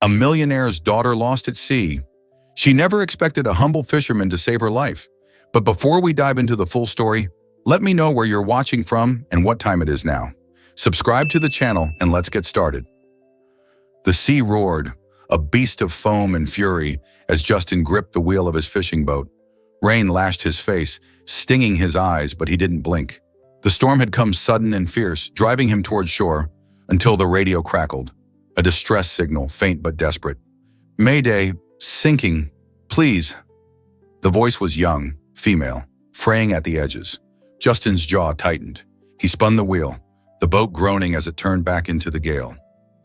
A millionaire's daughter lost at sea. She never expected a humble fisherman to save her life. But before we dive into the full story, let me know where you're watching from and what time it is now. Subscribe to the channel and let's get started. The sea roared, a beast of foam and fury, as Justin gripped the wheel of his fishing boat. Rain lashed his face, stinging his eyes, but he didn't blink. The storm had come sudden and fierce, driving him toward shore, until the radio crackled. A distress signal, faint but desperate. "Mayday, sinking, please." The voice was young, female, fraying at the edges. Justin's jaw tightened. He spun the wheel, the boat groaning as it turned back into the gale.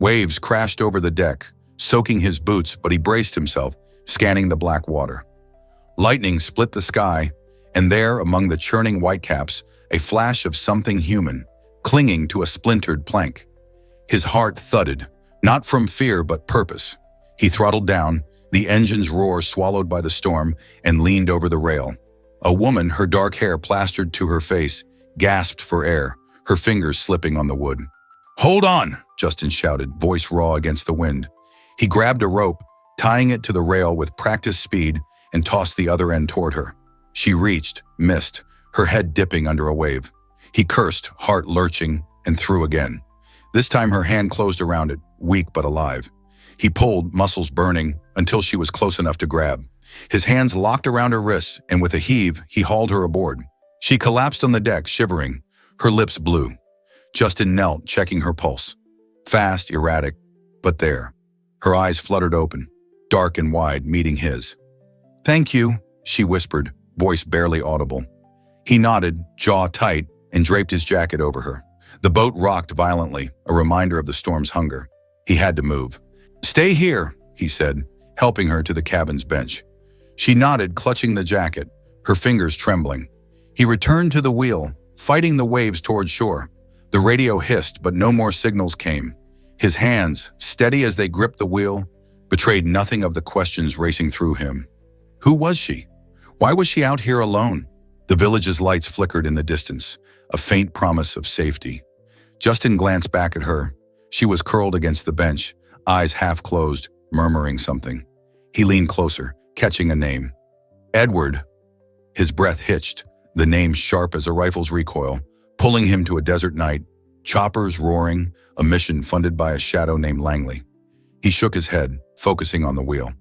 Waves crashed over the deck, soaking his boots, but he braced himself, scanning the black water. Lightning split the sky, and there, among the churning whitecaps, a flash of something human, clinging to a splintered plank. His heart thudded, not from fear but purpose. He throttled down, the engine's roar swallowed by the storm, and leaned over the rail. A woman, her dark hair plastered to her face, gasped for air, her fingers slipping on the wood. "Hold on!" Justin shouted, voice raw against the wind. He grabbed a rope, tying it to the rail with practiced speed, and tossed the other end toward her. She reached, missed, her head dipping under a wave. He cursed, heart lurching, and threw again. This time her hand closed around it, weak but alive. He pulled, muscles burning, until she was close enough to grab. His hands locked around her wrists, and with a heave, he hauled her aboard. She collapsed on the deck, shivering, her lips blue. Justin knelt, checking her pulse. Fast, erratic, but there. Her eyes fluttered open, dark and wide, meeting his. "Thank you," she whispered, voice barely audible. He nodded, jaw tight, and draped his jacket over her. The boat rocked violently, a reminder of the storm's hunger. He had to move. "Stay here," he said, helping her to the cabin's bench. She nodded, clutching the jacket, her fingers trembling. He returned to the wheel, fighting the waves toward shore. The radio hissed, but no more signals came. His hands, steady as they gripped the wheel, betrayed nothing of the questions racing through him. Who was she? Why was she out here alone? The village's lights flickered in the distance, a faint promise of safety. Justin glanced back at her. She was curled against the bench, eyes half closed, murmuring something. He leaned closer, catching a name. "Edward." His breath hitched, the name sharp as a rifle's recoil, pulling him to a desert night, choppers roaring, a mission funded by a shadow named Langley. He shook his head, focusing on the wheel.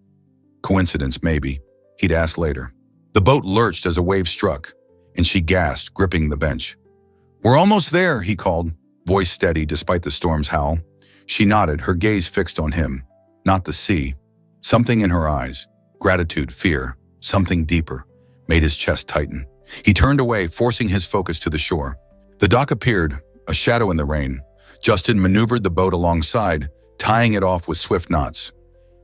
Coincidence, maybe. He'd ask later. The boat lurched as a wave struck, and she gasped, gripping the bench. "We're almost there," he called, voice steady despite the storm's howl. She nodded, her gaze fixed on him, not the sea. Something in her eyes, gratitude, fear, something deeper, made his chest tighten. He turned away, forcing his focus to the shore. The dock appeared, a shadow in the rain. Justin maneuvered the boat alongside, tying it off with swift knots.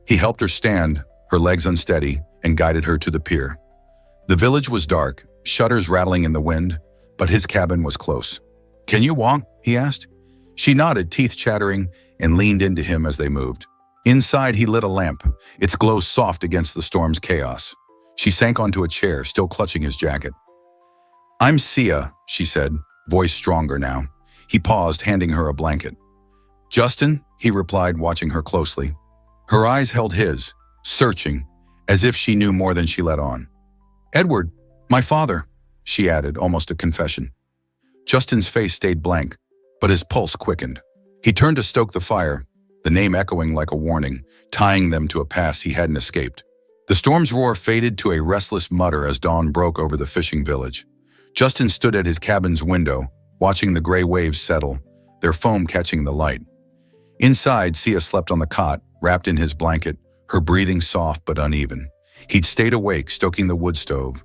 He helped her stand, her legs unsteady, and guided her to the pier. The village was dark, shutters rattling in the wind, but his cabin was close. "Can you walk?" he asked. She nodded, teeth chattering, and leaned into him as they moved. Inside, he lit a lamp, its glow soft against the storm's chaos. She sank onto a chair, still clutching his jacket. "I'm Sia," she said, voice stronger now. He paused, handing her a blanket. "Justin," he replied, watching her closely. Her eyes held his, searching, as if she knew more than she let on. "Edward, my father," she added, almost a confession. Justin's face stayed blank, but his pulse quickened. He turned to stoke the fire, the name echoing like a warning, tying them to a past he hadn't escaped. The storm's roar faded to a restless mutter as dawn broke over the fishing village. Justin stood at his cabin's window, watching the gray waves settle, their foam catching the light. Inside, Sia slept on the cot, wrapped in his blanket, her breathing soft but uneven. He'd stayed awake, stoking the wood stove,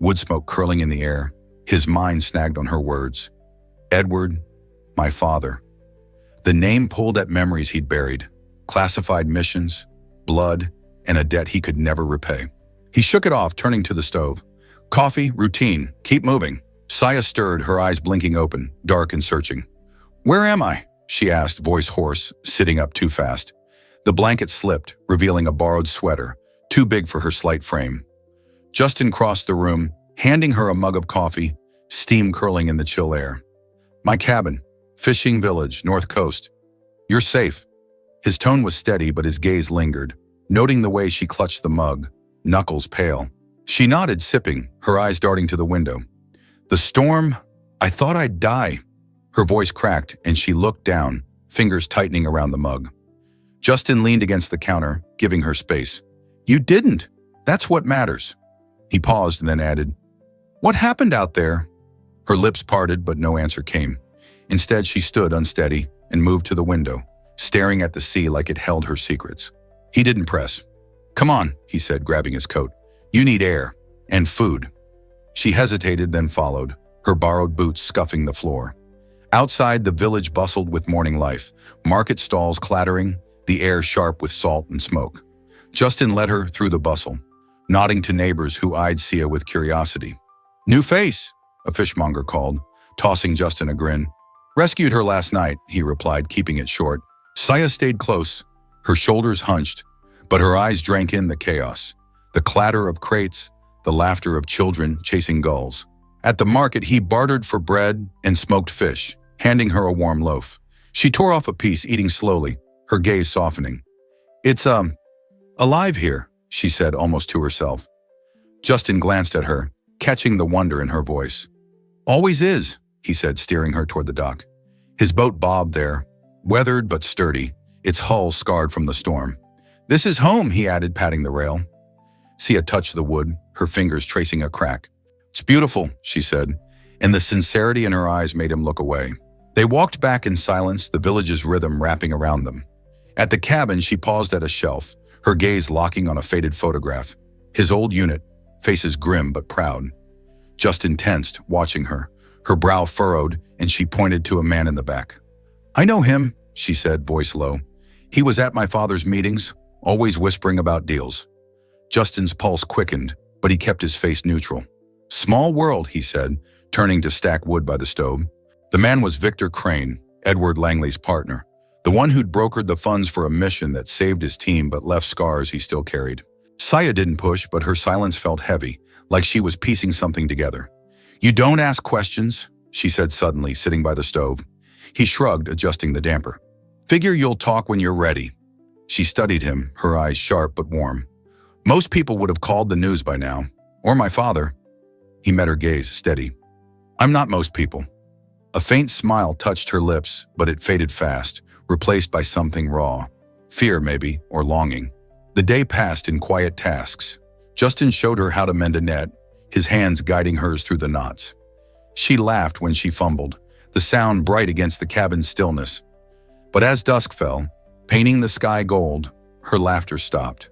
wood smoke curling in the air, his mind snagged on her words. "Edward, my father." The name pulled at memories he'd buried, classified missions, blood, and a debt he could never repay. He shook it off, turning to the stove. "Coffee, routine, keep moving." Sia stirred, her eyes blinking open, dark and searching. "Where am I?" she asked, voice hoarse, sitting up too fast. The blanket slipped, revealing a borrowed sweater, too big for her slight frame. Justin crossed the room, handing her a mug of coffee, steam curling in the chill air. "My cabin, fishing village, north coast. You're safe." His tone was steady, but his gaze lingered, noting the way she clutched the mug, knuckles pale. She nodded, sipping, her eyes darting to the window. The storm, I thought I'd die. Her voice cracked, and she looked down, fingers tightening around the mug. Justin leaned against the counter, giving her space. You didn't. That's what matters. He paused and then added, What happened out there? Her lips parted, but no answer came. Instead, she stood unsteady and moved to the window, staring at the sea like it held her secrets. He didn't press. Come on, he said, grabbing his coat. You need air and food. She hesitated, then followed, her borrowed boots scuffing the floor. Outside, the village bustled with morning life, market stalls clattering, the air sharp with salt and smoke. Justin led her through the bustle, nodding to neighbors who eyed Sia with curiosity. New face, a fishmonger called, tossing Justin a grin. Rescued her last night, he replied, keeping it short. Sia stayed close, her shoulders hunched, but her eyes drank in the chaos. The clatter of crates, the laughter of children chasing gulls. At the market, he bartered for bread and smoked fish, handing her a warm loaf. She tore off a piece, eating slowly, her gaze softening. It's, alive here, she said almost to herself. Justin glanced at her, catching the wonder in her voice. Always is, he said, steering her toward the dock. His boat bobbed there, weathered but sturdy, its hull scarred from the storm. This is home, he added, patting the rail. Sia touched the wood, her fingers tracing a crack. It's beautiful, she said, and the sincerity in her eyes made him look away. They walked back in silence, the village's rhythm wrapping around them. At the cabin, she paused at a shelf, her gaze locking on a faded photograph. His old unit, faces grim but proud. Justin tensed, watching her, her brow furrowed, and she pointed to a man in the back. I know him, she said, voice low. He was at my father's meetings, always whispering about deals. Justin's pulse quickened, but he kept his face neutral. Small world, he said, turning to stack wood by the stove. The man was Victor Crane, Edward Langley's partner, the one who'd brokered the funds for a mission that saved his team but left scars he still carried. Sia didn't push, but her silence felt heavy, like she was piecing something together. You don't ask questions, she said suddenly, sitting by the stove. He shrugged, adjusting the damper. Figure you'll talk when you're ready. She studied him, her eyes sharp but warm. Most people would have called the news by now, or my father. He met her gaze, steady. I'm not most people. A faint smile touched her lips, but it faded fast, replaced by something raw. Fear, maybe, or longing. The day passed in quiet tasks. Justin showed her how to mend a net, his hands guiding hers through the knots. She laughed when she fumbled, the sound bright against the cabin's stillness. But as dusk fell, painting the sky gold, her laughter stopped.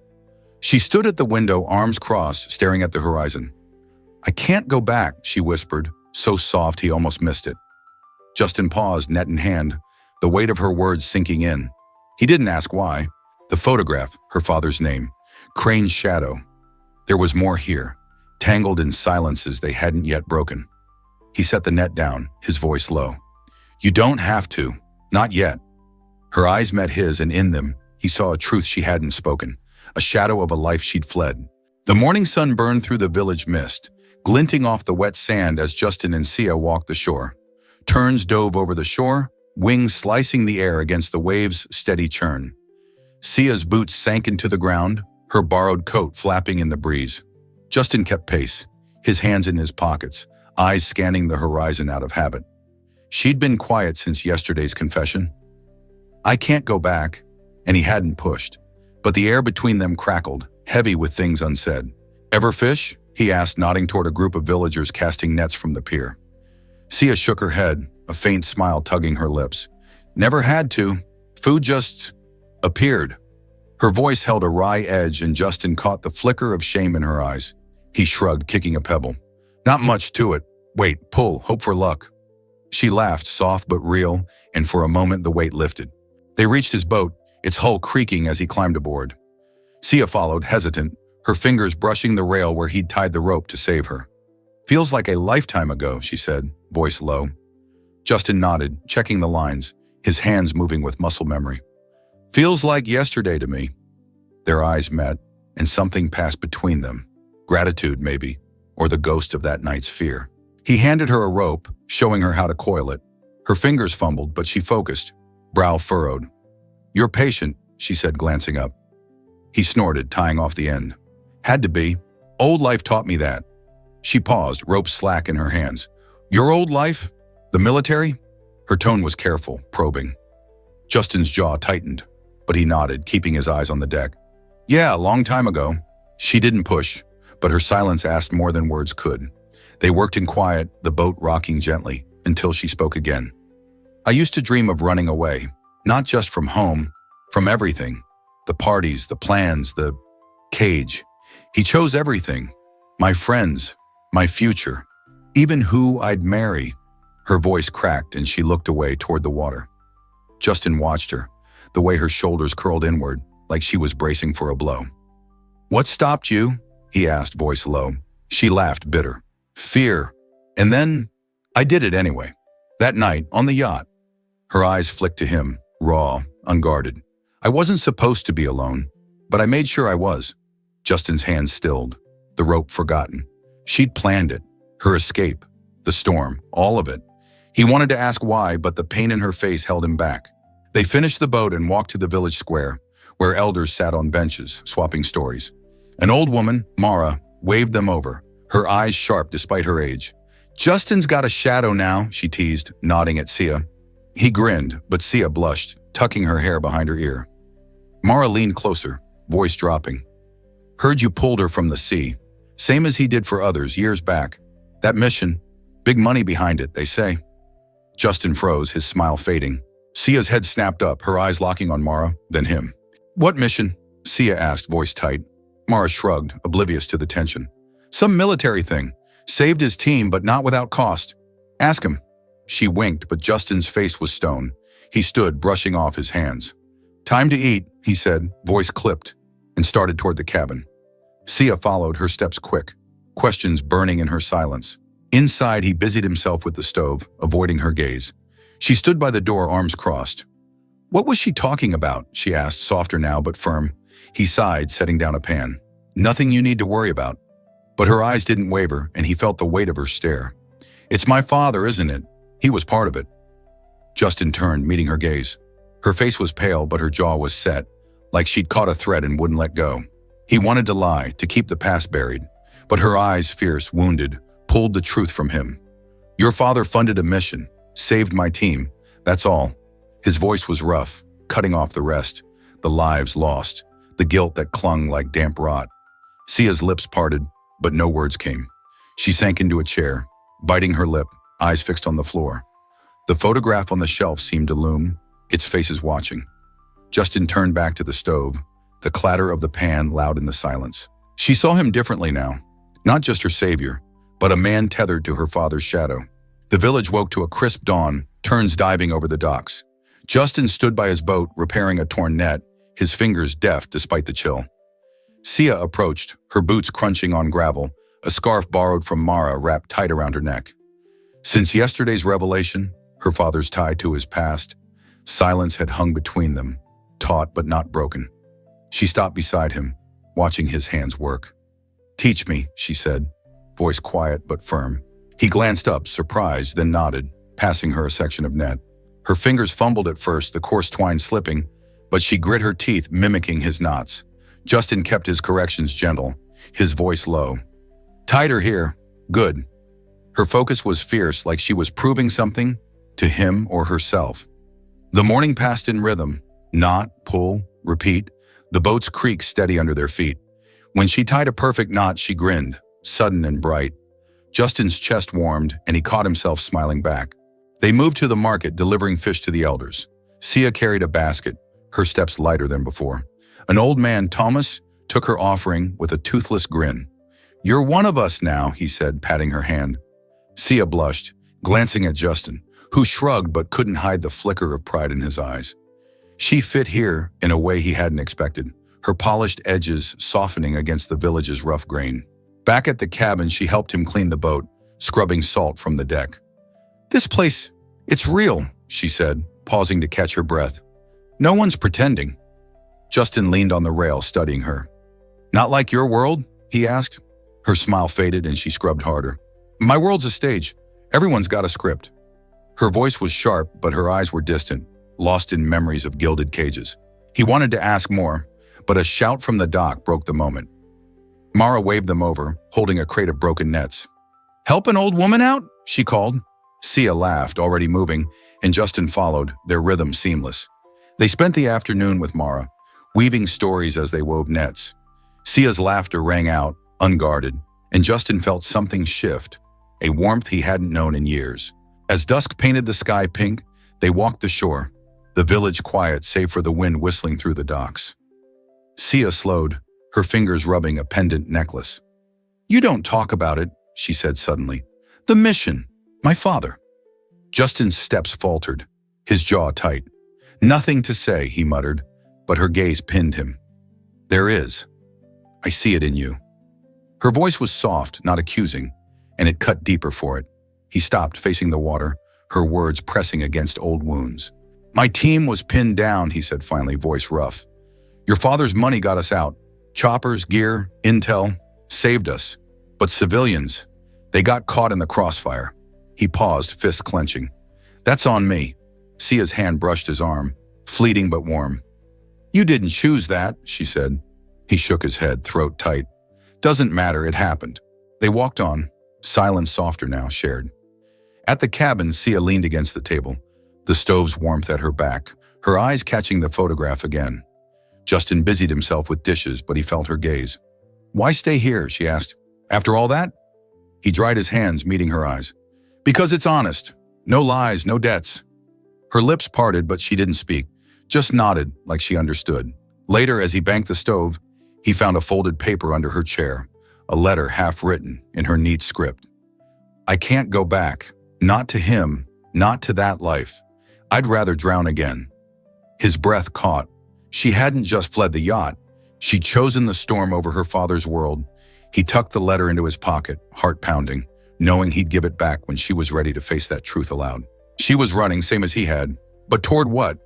She stood at the window, arms crossed, staring at the horizon. I can't go back, she whispered, so soft he almost missed it. Justin paused, net in hand, the weight of her words sinking in. He didn't ask why. The photograph, her father's name, Crane's shadow. There was more here, tangled in silences they hadn't yet broken. He set the net down, his voice low. You don't have to, not yet. Her eyes met his, and in them, he saw a truth she hadn't spoken, a shadow of a life she'd fled. The morning sun burned through the village mist, glinting off the wet sand as Justin and Sia walked the shore. Terns dove over the shore, wings slicing the air against the waves' steady churn. Sia's boots sank into the ground, her borrowed coat flapping in the breeze. Justin kept pace, his hands in his pockets, eyes scanning the horizon out of habit. She'd been quiet since yesterday's confession. I can't go back, and he hadn't pushed, but the air between them crackled, heavy with things unsaid. Ever fish? He asked, nodding toward a group of villagers casting nets from the pier. Sia shook her head, a faint smile tugging her lips. Never had to. Food just appeared. Her voice held a wry edge, and Justin caught the flicker of shame in her eyes. He shrugged, kicking a pebble. Not much to it. Wait, pull, hope for luck. She laughed, soft but real, and for a moment the weight lifted. They reached his boat, its hull creaking as he climbed aboard. Sia followed, hesitant, her fingers brushing the rail where he'd tied the rope to save her. Feels like a lifetime ago, she said, voice low. Justin nodded, checking the lines, his hands moving with muscle memory. Feels like yesterday to me. Their eyes met, and something passed between them. Gratitude, maybe, or the ghost of that night's fear. He handed her a rope, showing her how to coil it. Her fingers fumbled, but she focused, brow furrowed. You're patient, she said, glancing up. He snorted, tying off the end. Had to be. Old life taught me that. She paused, rope slack in her hands. Your old life? The military? Her tone was careful, probing. Justin's jaw tightened, but he nodded, keeping his eyes on the deck. Yeah, a long time ago. She didn't push, but her silence asked more than words could. They worked in quiet, the boat rocking gently, until she spoke again. I used to dream of running away, not just from home, from everything. The parties, the plans, the cage. He chose everything. My friends, my future, even who I'd marry. Her voice cracked and she looked away toward the water. Justin watched her, the way her shoulders curled inward, like she was bracing for a blow. What stopped you? He asked, voice low. She laughed, bitter. Fear. And then, I did it anyway. That night, on the yacht. Her eyes flicked to him, raw, unguarded. I wasn't supposed to be alone, but I made sure I was. Justin's hands stilled, the rope forgotten. She'd planned it, her escape, the storm, all of it. He wanted to ask why, but the pain in her face held him back. They finished the boat and walked to the village square, where elders sat on benches, swapping stories. An old woman, Mara, waved them over, her eyes sharp despite her age. Justin's got a shadow now, she teased, nodding at Sia. He grinned, but Sia blushed, tucking her hair behind her ear. Mara leaned closer, voice dropping. Heard you pulled her from the sea, same as he did for others years back. That mission, big money behind it, they say. Justin froze, his smile fading. Sia's head snapped up, her eyes locking on Mara, then him. What mission? Sia asked, voice tight. Mara shrugged, oblivious to the tension. Some military thing. Saved his team, but not without cost. Ask him. She winked, but Justin's face was stone. He stood, brushing off his hands. Time to eat, he said, voice clipped, and started toward the cabin. Sia followed, her steps quick, questions burning in her silence. Inside, he busied himself with the stove, avoiding her gaze. She stood by the door, arms crossed. What was she talking about? She asked, softer now but firm. He sighed, setting down a pan. Nothing you need to worry about. But her eyes didn't waver, and he felt the weight of her stare. It's my father, isn't it? He was part of it. Justin turned, meeting her gaze. Her face was pale, but her jaw was set, like she'd caught a thread and wouldn't let go. He wanted to lie, to keep the past buried, but her eyes, fierce, wounded, pulled the truth from him. Your father funded a mission, saved my team, that's all. His voice was rough, cutting off the rest, the lives lost, the guilt that clung like damp rot. Sia's lips parted, but no words came. She sank into a chair, biting her lip, eyes fixed on the floor. The photograph on the shelf seemed to loom, its faces watching. Justin turned back to the stove, the clatter of the pan loud in the silence. She saw him differently now, not just her savior, but a man tethered to her father's shadow. The village woke to a crisp dawn, terns diving over the docks. Justin stood by his boat, repairing a torn net, his fingers deft despite the chill. Sia approached, her boots crunching on gravel, a scarf borrowed from Mara wrapped tight around her neck. Since yesterday's revelation, her father's tie to his past, silence had hung between them, taut but not broken. She stopped beside him, watching his hands work. Teach me, she said, voice quiet but firm. He glanced up, surprised, then nodded, passing her a section of net. Her fingers fumbled at first, the coarse twine slipping, but she grit her teeth, mimicking his knots. Justin kept his corrections gentle, his voice low. Tighter here. Good. Her focus was fierce, like she was proving something to him or herself. The morning passed in rhythm. Knot, pull, repeat. The boat's creak steady under their feet. When she tied a perfect knot, she grinned, sudden and bright. Justin's chest warmed, and he caught himself smiling back. They moved to the market, delivering fish to the elders. Sia carried a basket, her steps lighter than before. An old man, Thomas, took her offering with a toothless grin. You're one of us now, he said, patting her hand. Sia blushed, glancing at Justin, who shrugged but couldn't hide the flicker of pride in his eyes. She fit here in a way he hadn't expected, her polished edges softening against the village's rough grain. Back at the cabin, she helped him clean the boat, scrubbing salt from the deck. This place, it's real, she said, pausing to catch her breath. No one's pretending. Justin leaned on the rail, studying her. Not like your world? He asked. Her smile faded and she scrubbed harder. My world's a stage. Everyone's got a script. Her voice was sharp, but her eyes were distant, lost in memories of gilded cages. He wanted to ask more, but a shout from the dock broke the moment. Mara waved them over, holding a crate of broken nets. "Help an old woman out?" she called. Sia laughed, already moving, and Justin followed, their rhythm seamless. They spent the afternoon with Mara, weaving stories as they wove nets. Sia's laughter rang out, unguarded, and Justin felt something shift, a warmth he hadn't known in years. As dusk painted the sky pink, they walked the shore, the village quiet save for the wind whistling through the docks. Sia slowed, her fingers rubbing a pendant necklace. "You don't talk about it," she said suddenly. "The mission, my father." Justin's steps faltered, his jaw tight. "Nothing to say," he muttered, but her gaze pinned him. "There is. I see it in you." Her voice was soft, not accusing, and it cut deeper for it. He stopped, facing the water, her words pressing against old wounds. "My team was pinned down," he said finally, voice rough. "Your father's money got us out. Choppers, gear, intel, saved us. But civilians, they got caught in the crossfire." He paused, fist clenching. "That's on me." Sia's hand brushed his arm, fleeting but warm. "You didn't choose that," she said. He shook his head, throat tight. "Doesn't matter, it happened." They walked on, silence softer now, shared. At the cabin, Sia leaned against the table, the stove's warmth at her back, her eyes catching the photograph again. Justin busied himself with dishes, but he felt her gaze. "Why stay here?" she asked. "After all that?" He dried his hands, meeting her eyes. "Because it's honest. No lies, no debts." Her lips parted, but she didn't speak, just nodded like she understood. Later, as he banked the stove, he found a folded paper under her chair, a letter half-written in her neat script. "I can't go back. Not to him, not to that life. I'd rather drown again." His breath caught. She hadn't just fled the yacht. She'd chosen the storm over her father's world. He tucked the letter into his pocket, heart pounding, knowing he'd give it back when she was ready to face that truth aloud. She was running, same as he had. But toward what?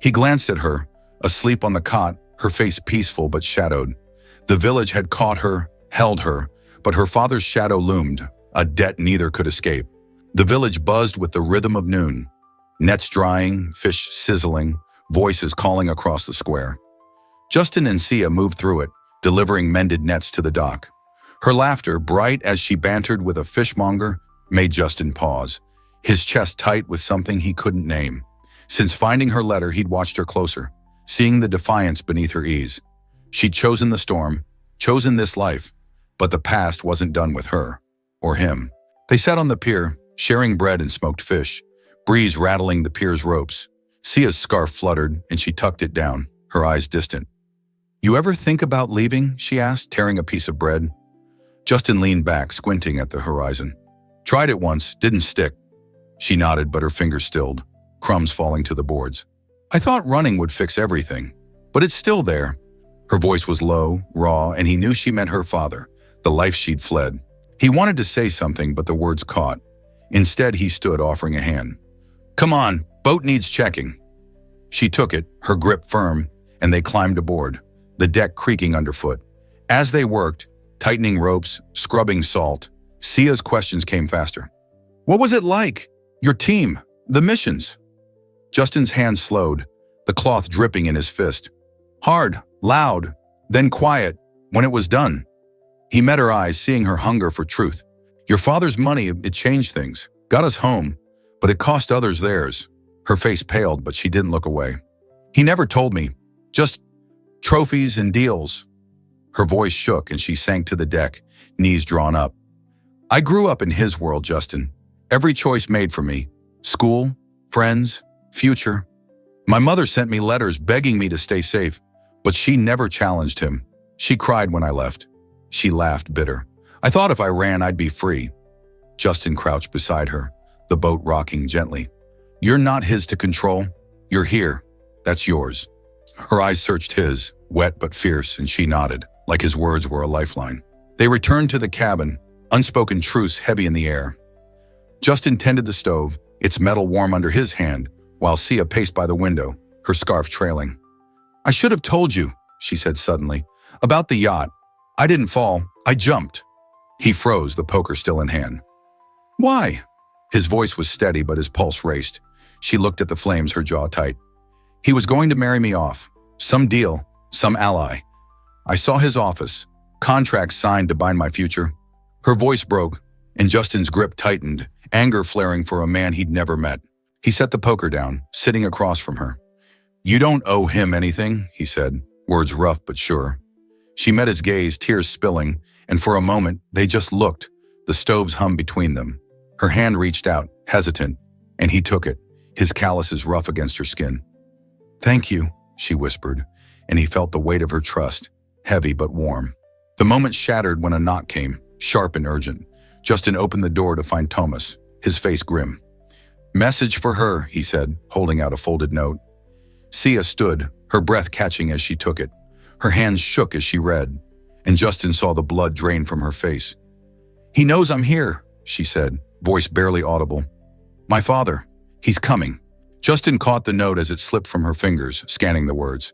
He glanced at her, asleep on the cot, her face peaceful but shadowed. The village had caught her, held her, but her father's shadow loomed, a debt neither could escape. The village buzzed with the rhythm of noon. Nets drying, fish sizzling, voices calling across the square. Justin and Sia moved through it, delivering mended nets to the dock. Her laughter, bright as she bantered with a fishmonger, made Justin pause, his chest tight with something he couldn't name. Since finding her letter, he'd watched her closer, seeing the defiance beneath her ease. She'd chosen the storm, chosen this life, but the past wasn't done with her, or him. They sat on the pier, sharing bread and smoked fish, breeze rattling the pier's ropes. Sia's scarf fluttered, and she tucked it down, her eyes distant. "You ever think about leaving?" she asked, tearing a piece of bread. Justin leaned back, squinting at the horizon. "Tried it once, didn't stick." She nodded, but her fingers stilled, crumbs falling to the boards. "I thought running would fix everything, but it's still there." Her voice was low, raw, and he knew she meant her father, the life she'd fled. He wanted to say something, but the words caught. Instead, he stood, offering a hand. "Come on, boat needs checking." She took it, her grip firm, and they climbed aboard, the deck creaking underfoot. As they worked, tightening ropes, scrubbing salt, Sia's questions came faster. "What was it like? Your team? The missions?" Justin's hand slowed, the cloth dripping in his fist. "Hard, loud, then quiet, when it was done." He met her eyes, seeing her hunger for truth. "Your father's money, it changed things, got us home, but it cost others theirs." Her face paled, but she didn't look away. "He never told me, just trophies and deals." Her voice shook and she sank to the deck, knees drawn up. "I grew up in his world, Justin. Every choice made for me. School, friends, future. My mother sent me letters begging me to stay safe, but she never challenged him. She cried when I left." She laughed, bitter. "I thought if I ran, I'd be free." Justin crouched beside her, the boat rocking gently. "You're not his to control. You're here. That's yours." Her eyes searched his, wet but fierce, and she nodded, like his words were a lifeline. They returned to the cabin, unspoken truce heavy in the air. Justin tended the stove, its metal warm under his hand, while Sia paced by the window, her scarf trailing. "I should have told you," she said suddenly, "about the yacht. I didn't fall, I jumped." He froze, the poker still in hand. "Why?" His voice was steady, but his pulse raced. She looked at the flames, her jaw tight. He was going to marry me off. Some deal, some ally. I saw his office, contracts signed to bind my future. Her voice broke, and Justin's grip tightened, anger flaring for a man he'd never met. He set the poker down, sitting across from her. "You don't owe him anything," he said, words rough but sure. She met his gaze, tears spilling, and for a moment, they just looked, the stoves hummed between them. Her hand reached out, hesitant, and he took it, his calluses rough against her skin. "Thank you," she whispered, and he felt the weight of her trust, heavy but warm. The moment shattered when a knock came, sharp and urgent. Justin opened the door to find Thomas, his face grim. "Message for her," he said, holding out a folded note. Sia stood, her breath catching as she took it. Her hands shook as she read, and Justin saw the blood drain from her face. "He knows I'm here," she said, voice barely audible. "My father, he's coming." Justin caught the note as it slipped from her fingers, scanning the words.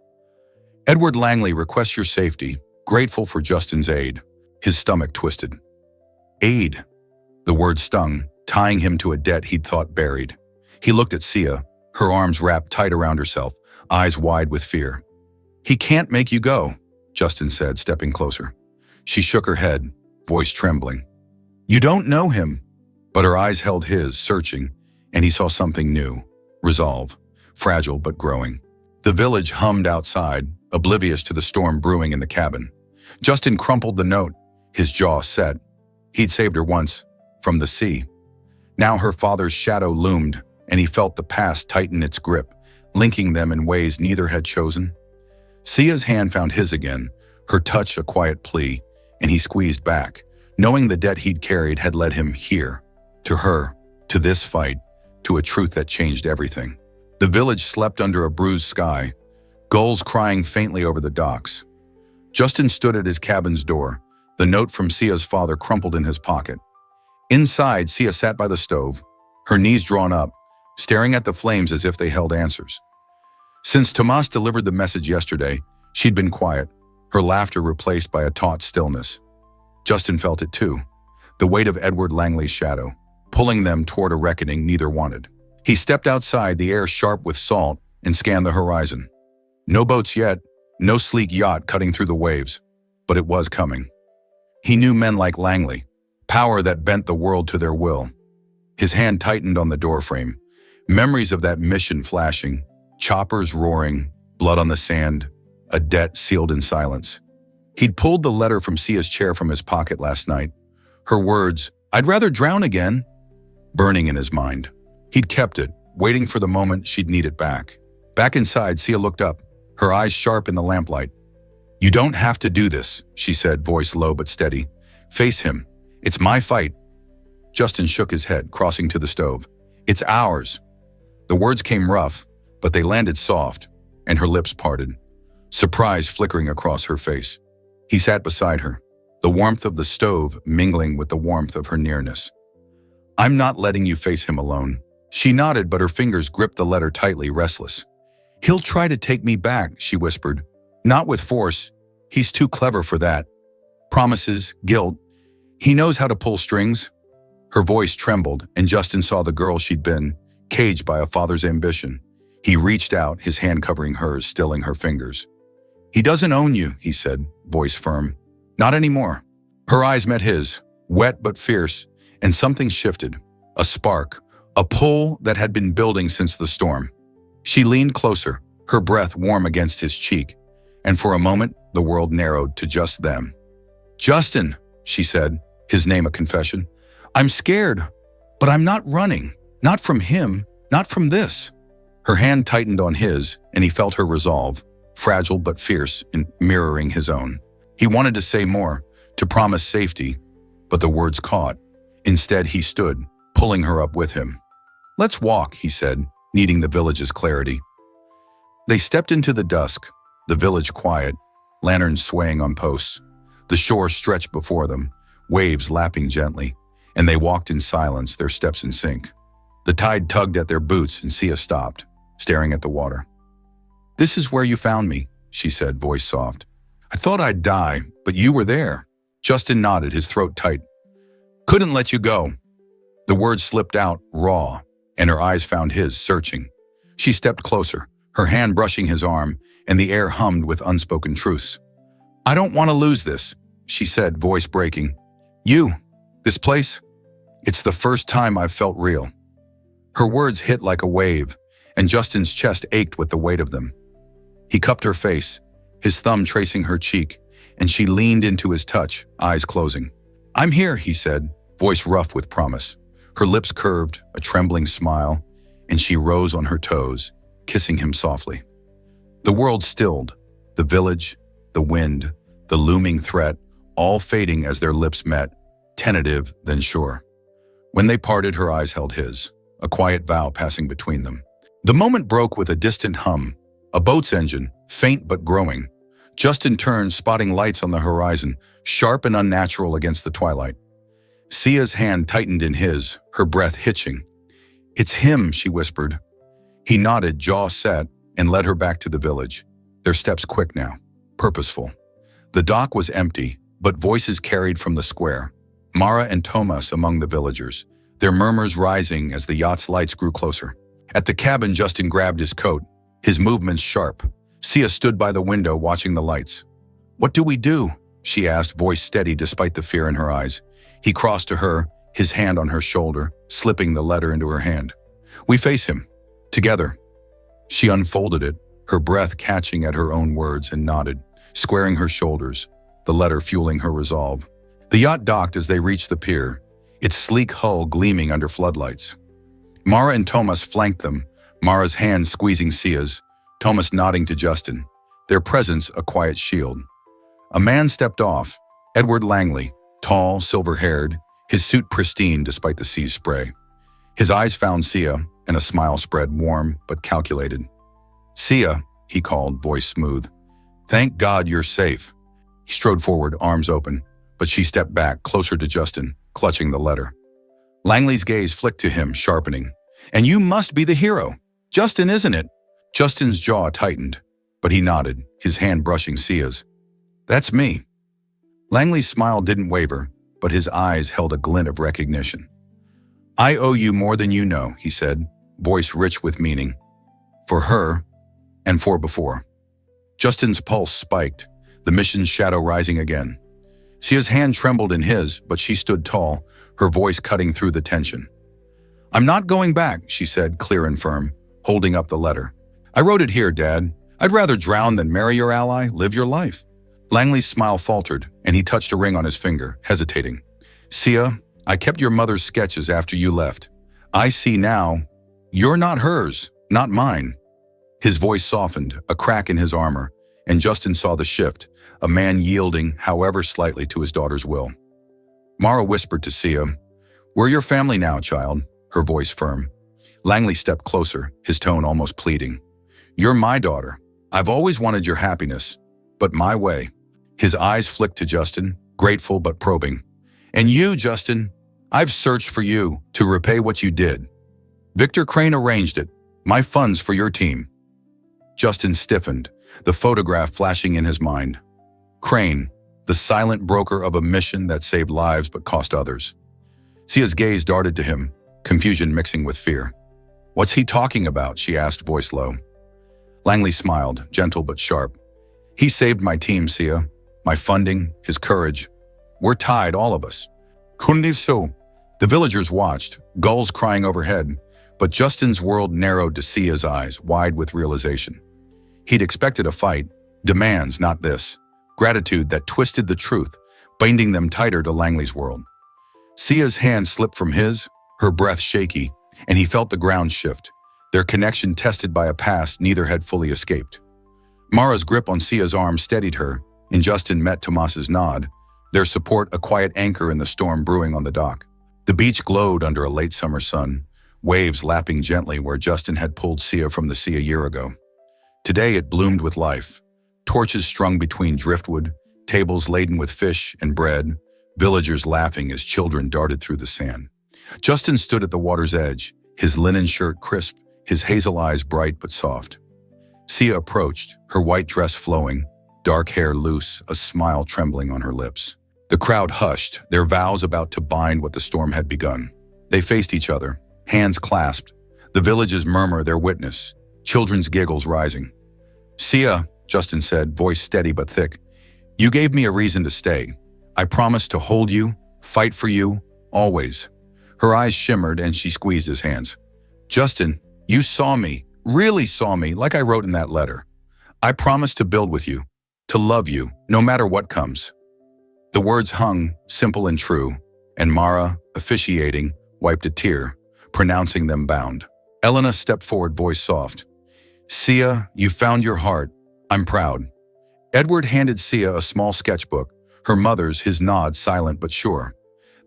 "Edward Langley requests your safety, grateful for Justin's aid." His stomach twisted. Aid. The word stung, tying him to a debt he'd thought buried. He looked at Sia, her arms wrapped tight around herself, eyes wide with fear. "He can't make you go," Justin said, stepping closer. She shook her head, voice trembling. "You don't know him." But her eyes held his, searching, and he saw something new. Resolve, fragile but growing. The village hummed outside, oblivious to the storm brewing in the cabin. Justin crumpled the note, his jaw set. He'd saved her once, from the sea. Now her father's shadow loomed, and he felt the past tighten its grip, linking them in ways neither had chosen. Sia's hand found his again, her touch a quiet plea, and he squeezed back, knowing the debt he'd carried had led him here, to her, to this fight, to a truth that changed everything. The village slept under a bruised sky, gulls crying faintly over the docks. Justin stood at his cabin's door, the note from Sia's father crumpled in his pocket. Inside, Sia sat by the stove, her knees drawn up, staring at the flames as if they held answers. Since Tomas delivered the message yesterday, she'd been quiet, her laughter replaced by a taut stillness. Justin felt it too, the weight of Edward Langley's shadow, pulling them toward a reckoning neither wanted. He stepped outside, the air sharp with salt, and scanned the horizon. No boats yet, no sleek yacht cutting through the waves, but it was coming. He knew men like Langley, power that bent the world to their will. His hand tightened on the doorframe, memories of that mission flashing, choppers roaring, blood on the sand, a debt sealed in silence. He'd pulled the letter from Sia's chair from his pocket last night. Her words, "I'd rather drown again," burning in his mind. He'd kept it, waiting for the moment she'd need it back. Back inside, Sia looked up, her eyes sharp in the lamplight. "You don't have to do this," she said, voice low but steady. "Face him. It's my fight." Justin shook his head, crossing to the stove. "It's ours." The words came rough, but they landed soft, and her lips parted, surprise flickering across her face. He sat beside her, the warmth of the stove mingling with the warmth of her nearness. "I'm not letting you face him alone." She nodded, but her fingers gripped the letter tightly, restless. "He'll try to take me back," she whispered. "Not with force. He's too clever for that. Promises, guilt. He knows how to pull strings." Her voice trembled, and Justin saw the girl she'd been, caged by a father's ambition. He reached out, his hand covering hers, stilling her fingers. "He doesn't own you," he said, voice firm. "Not anymore." Her eyes met his, wet but fierce, and something shifted. A spark, a pull that had been building since the storm. She leaned closer, her breath warm against his cheek, and for a moment, the world narrowed to just them. "Justin," she said, his name a confession. "I'm scared, but I'm not running. Not from him, not from this." Her hand tightened on his, and he felt her resolve, fragile but fierce, in mirroring his own. He wanted to say more, to promise safety, but the words caught. Instead, he stood, pulling her up with him. "Let's walk," he said, needing the village's clarity. They stepped into the dusk, the village quiet, lanterns swaying on posts. The shore stretched before them, waves lapping gently, and they walked in silence, their steps in sync. The tide tugged at their boots, and Sia stopped, staring at the water. "This is where you found me," she said, voice soft. "I thought I'd die, but you were there." Justin nodded, his throat tight. "Couldn't let you go." The words slipped out, raw, and her eyes found his, searching. She stepped closer, her hand brushing his arm, and the air hummed with unspoken truths. "I don't want to lose this," she said, voice breaking. "You, this place, it's the first time I've felt real." Her words hit like a wave, and Justin's chest ached with the weight of them. He cupped her face, his thumb tracing her cheek, and she leaned into his touch, eyes closing. "I'm here," he said, voice rough with promise. Her lips curved, a trembling smile, and she rose on her toes, kissing him softly. The world stilled, the village, the wind, the looming threat, all fading as their lips met, tentative then sure. When they parted, her eyes held his, a quiet vow passing between them. The moment broke with a distant hum, a boat's engine, faint but growing. Justin turned, spotting lights on the horizon, sharp and unnatural against the twilight. Sia's hand tightened in his, her breath hitching. "It's him," she whispered. He nodded, jaw set, and led her back to the village, their steps quick now, purposeful. The dock was empty, but voices carried from the square. Mara and Thomas among the villagers, their murmurs rising as the yacht's lights grew closer. At the cabin, Justin grabbed his coat, his movements sharp. Sia stood by the window watching the lights. "What do we do?" she asked, voice steady despite the fear in her eyes. He crossed to her, his hand on her shoulder, slipping the letter into her hand. "We face him. Together." She unfolded it, her breath catching at her own words, and nodded, squaring her shoulders, the letter fueling her resolve. The yacht docked as they reached the pier, its sleek hull gleaming under floodlights. Mara and Thomas flanked them, Mara's hand squeezing Sia's, Thomas nodding to Justin, their presence a quiet shield. A man stepped off, Edward Langley, tall, silver-haired, his suit pristine despite the sea's spray. His eyes found Sia, and a smile spread, warm but calculated. "Sia," he called, voice smooth. "Thank God you're safe." He strode forward, arms open, but she stepped back, closer to Justin, clutching the letter. Langley's gaze flicked to him, sharpening. "And you must be the hero. Justin, isn't it?" Justin's jaw tightened, but he nodded, his hand brushing Sia's. "That's me." Langley's smile didn't waver, but his eyes held a glint of recognition. "I owe you more than you know," he said, voice rich with meaning. "For her, and for before." Justin's pulse spiked, the mission's shadow rising again. Sia's hand trembled in his, but she stood tall, her voice cutting through the tension. "I'm not going back," she said, clear and firm, holding up the letter. "I wrote it here, Dad. I'd rather drown than marry your ally, live your life." Langley's smile faltered, and he touched a ring on his finger, hesitating. "Sia, I kept your mother's sketches after you left. I see now, you're not hers, not mine." His voice softened, a crack in his armor, and Justin saw the shift, a man yielding, however slightly, to his daughter's will. Mara whispered to Sia, "We're your family now, child," her voice firm. Langley stepped closer, his tone almost pleading. "You're my daughter. I've always wanted your happiness, but my way." His eyes flicked to Justin, grateful but probing. "And you, Justin, I've searched for you to repay what you did. Victor Crane arranged it, my funds for your team." Justin stiffened, the photograph flashing in his mind. Crane, the silent broker of a mission that saved lives but cost others. Sia's gaze darted to him, confusion mixing with fear. "What's he talking about?" she asked, voice low. Langley smiled, gentle but sharp. "He saved my team, Sia. My funding, his courage. We're tied, all of us." "Couldn't so." The villagers watched, gulls crying overhead, but Justin's world narrowed to Sia's eyes, wide with realization. He'd expected a fight, demands, not this. Gratitude that twisted the truth, binding them tighter to Langley's world. Sia's hand slipped from his, her breath shaky, and he felt the ground shift, their connection tested by a past neither had fully escaped. Mara's grip on Sia's arm steadied her, and Justin met Tomas's nod, their support a quiet anchor in the storm brewing on the dock. The beach glowed under a late summer sun, waves lapping gently where Justin had pulled Sia from the sea a year ago. Today it bloomed with life, torches strung between driftwood, tables laden with fish and bread, villagers laughing as children darted through the sand. Justin stood at the water's edge, his linen shirt crisp, his hazel eyes bright but soft. Sia approached, her white dress flowing, dark hair loose, a smile trembling on her lips. The crowd hushed, their vows about to bind what the storm had begun. They faced each other, hands clasped, the village's murmur their witness, children's giggles rising. "Sia," Justin said, voice steady but thick, "you gave me a reason to stay. I promised to hold you, fight for you, always." Her eyes shimmered and she squeezed his hands. "Justin, you saw me, really saw me, like I wrote in that letter. I promised to build with you, to love you, no matter what comes." The words hung, simple and true, and Mara, officiating, wiped a tear, pronouncing them bound. Elena stepped forward, voice soft. "Sia, you found your heart. I'm proud." Edward handed Sia a small sketchbook, her mother's, his nod silent but sure.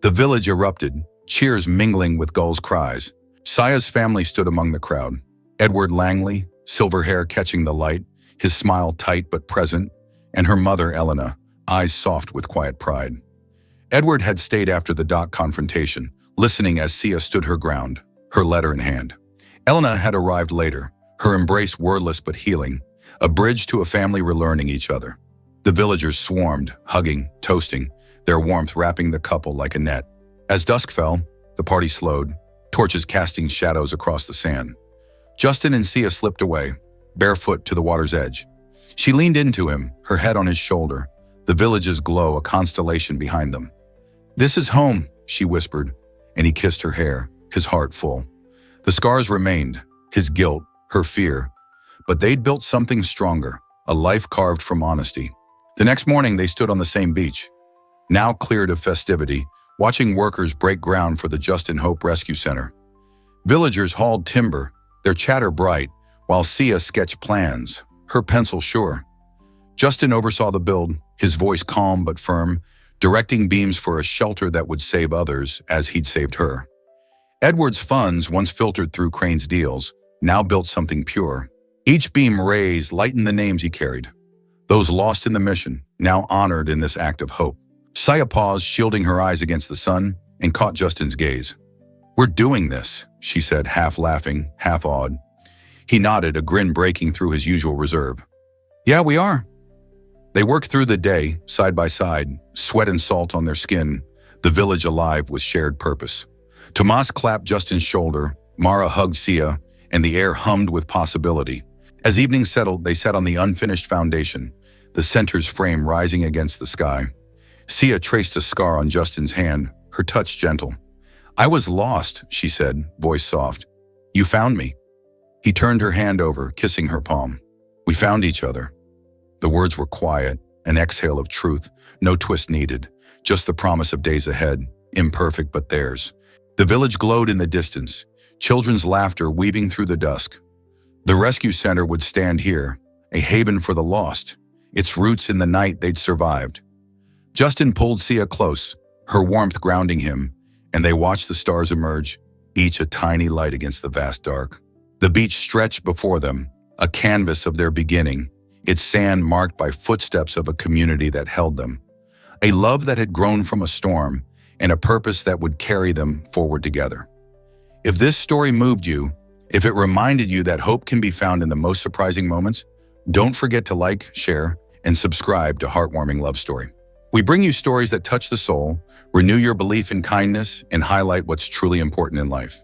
The village erupted, cheers mingling with gulls' cries. Sia's family stood among the crowd. Edward Langley, silver hair catching the light, his smile tight but present, and her mother Elena, eyes soft with quiet pride. Edward had stayed after the dock confrontation, listening as Sia stood her ground, her letter in hand. Elena had arrived later, her embrace wordless but healing, a bridge to a family relearning each other. The villagers swarmed, hugging, toasting, their warmth wrapping the couple like a net. As dusk fell, the party slowed, torches casting shadows across the sand. Justin and Sia slipped away, barefoot to the water's edge. She leaned into him, her head on his shoulder, the village's glow a constellation behind them. "This is home," she whispered, and he kissed her hair, his heart full. The scars remained, his guilt, her fear, but they'd built something stronger, a life carved from honesty. The next morning they stood on the same beach, now cleared of festivity, watching workers break ground for the Justin Hope Rescue Center. Villagers hauled timber, their chatter bright, while Sia sketched plans, her pencil sure. Justin oversaw the build, his voice calm but firm, directing beams for a shelter that would save others as he'd saved her. Edward's funds, once filtered through Crane's deals, now built something pure. Each beam raised lightened the names he carried, those lost in the mission, now honored in this act of hope. Sia paused, shielding her eyes against the sun, and caught Justin's gaze. "We're doing this," she said, half laughing, half awed. He nodded, a grin breaking through his usual reserve. "Yeah, we are." They worked through the day, side by side, sweat and salt on their skin, the village alive with shared purpose. Tomas clapped Justin's shoulder, Mara hugged Sia, and the air hummed with possibility. As evening settled, they sat on the unfinished foundation, the center's frame rising against the sky. Sia traced a scar on Justin's hand, her touch gentle. "I was lost," she said, voice soft. "You found me." He turned her hand over, kissing her palm. "We found each other." The words were quiet, an exhale of truth, no twist needed, just the promise of days ahead, imperfect but theirs. The village glowed in the distance, children's laughter weaving through the dusk. The rescue center would stand here, a haven for the lost, its roots in the night they'd survived. Justin pulled Sia close, her warmth grounding him, and they watched the stars emerge, each a tiny light against the vast dark. The beach stretched before them, a canvas of their beginning, its sand marked by footsteps of a community that held them. A love that had grown from a storm, and a purpose that would carry them forward together. If this story moved you, if it reminded you that hope can be found in the most surprising moments, don't forget to like, share, and subscribe to Heartwarming Love Story. We bring you stories that touch the soul, renew your belief in kindness, and highlight what's truly important in life.